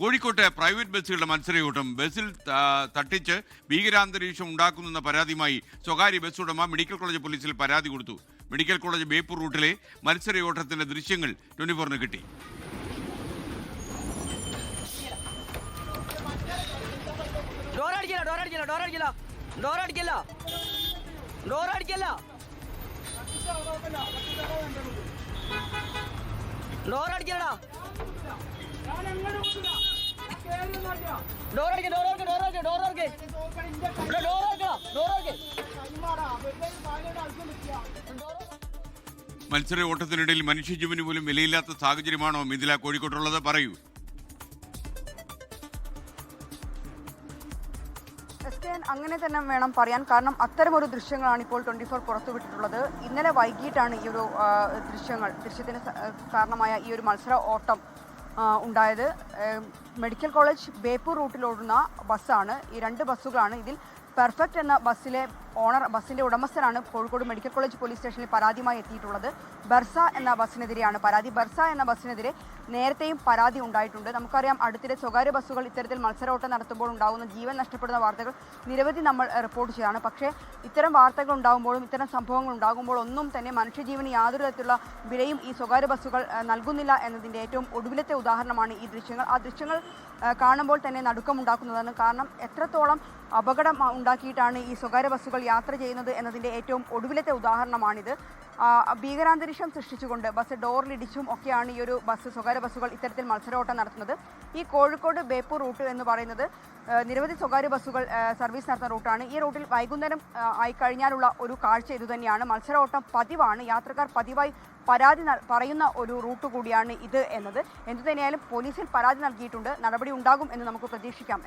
കോഴിക്കോട്ടെ പ്രൈവറ്റ് ബസ്സുകളുടെ മത്സരയോട്ടം ബസ്സിൽ തട്ടിച്ച് ഭീകരാന്തരീക്ഷം ഉണ്ടാക്കുന്നെന്ന പരാതിയുമായി സ്വകാര്യ ബസ് ഉടമ മെഡിക്കൽ കോളേജ് പോലീസിൽ പരാതി കൊടുത്തു. മെഡിക്കൽ കോളേജ് ബേപ്പൂർ റൂട്ടിലെ മത്സരയോട്ടത്തിന്റെ ദൃശ്യങ്ങൾ 24ന് കിട്ടി. മത്സര ഓട്ടത്തിനിടയിൽ മനുഷ്യജീവന് പോലും വിലയില്ലാത്ത സാഹചര്യമാണോ മിഥില കോഴിക്കോട്ടുള്ളത്? പറയൂ. അങ്ങനെ തന്നെ വേണം പറയാൻ. കാരണം അത്തരമൊരു ദൃശ്യങ്ങളാണ് ഇപ്പോൾ 24 പുറത്തുവിട്ടിട്ടുള്ളത്. ഇന്നലെ വൈകിട്ടാണ് ഈ ഒരു ദൃശ്യത്തിന് കാരണമായ ഈ ഒരു മത്സര ഓട്ടം ഉണ്ടായത്. മെഡിക്കൽ കോളേജ് ബേപ്പൂർ റൂട്ടിലോടുന്ന ബസ്സാണ്. ഈ രണ്ട് ബസ്സുകളാണ്. ഇതിൽ പെർഫെക്റ്റ് എന്ന ബസ്സിന്റെ ഉടമസ്ഥനാണ് കോഴിക്കോട് മെഡിക്കൽ കോളേജ് പോലീസ് സ്റ്റേഷനിൽ പരാതിയുമായി എത്തിയിട്ടുള്ളത്. ബർസ എന്ന ബസ്സിനെതിരെയാണ് പരാതി. ബർസ എന്ന ബസ്സിനെതിരെ നേരത്തെയും പരാതി ഉണ്ടായിട്ടുണ്ട്. നമുക്കറിയാം, അടുത്തിടെ സ്വകാര്യ ബസ്സുകൾ ഇത്തരത്തിൽ മത്സരോട്ടം നടത്തുമ്പോൾ ഉണ്ടാകുന്ന ജീവൻ നഷ്ടപ്പെടുന്ന വാർത്തകൾ നിരവധി നമ്മൾ റിപ്പോർട്ട് ചെയ്തതാണ്. പക്ഷേ ഇത്തരം വാർത്തകൾ ഉണ്ടാകുമ്പോഴും ഇത്തരം സംഭവങ്ങൾ ഉണ്ടാകുമ്പോൾ ഒന്നും തന്നെ മനുഷ്യജീവന് യാതൊരു തരത്തിലുള്ള വിലയും ഈ സ്വകാര്യ ബസ്സുകൾ നൽകുന്നില്ല എന്നതിൻ്റെ ഏറ്റവും ഒടുവിലത്തെ ഉദാഹരണമാണ് ഈ ദൃശ്യങ്ങൾ. ആ ദൃശ്യങ്ങൾ കാണുമ്പോൾ തന്നെ നടുക്കമുണ്ടാക്കുന്നതാണ്. കാരണം എത്രത്തോളം അപകടം ഉണ്ടാക്കിയിട്ടാണ് ഈ സ്വകാര്യ ബസ്സുകൾ യാത്ര ചെയ്യുന്നത് എന്നതിൻ്റെ ഏറ്റവും ഒടുവിലത്തെ ഉദാഹരണമാണിത്. ഭീകരാന്തരീക്ഷം സൃഷ്ടിച്ചുകൊണ്ട് ബസ് ഡോറിലിടിച്ചും ഒക്കെയാണ് ഈ ഒരു സ്വകാര്യ ബസ്സുകൾ ഇത്തരത്തിൽ മത്സരോട്ടം നടത്തുന്നത്. ഈ കോഴിക്കോട് ബേപ്പൂർ റൂട്ട് എന്ന് പറയുന്നത് നിരവധി സ്വകാര്യ ബസ്സുകൾ സർവീസ് നടത്തുന്ന റൂട്ടാണ്. ഈ റൂട്ടിൽ വൈകുന്നേരം ആയി കഴിഞ്ഞാലുള്ള ഒരു കാഴ്ച ഇതുതന്നെയാണ്. മത്സരോട്ടം പതിവാണ്. യാത്രക്കാർ പതിവായി പരാതി പറയുന്ന ഒരു റൂട്ട് കൂടിയാണ് ഇത് എന്നത്. എന്തുതന്നെയായാലും പോലീസിൽ പരാതി നൽകിയിട്ടുണ്ട്. നടപടി ഉണ്ടാകും എന്ന് നമുക്ക് പ്രതീക്ഷിക്കാം.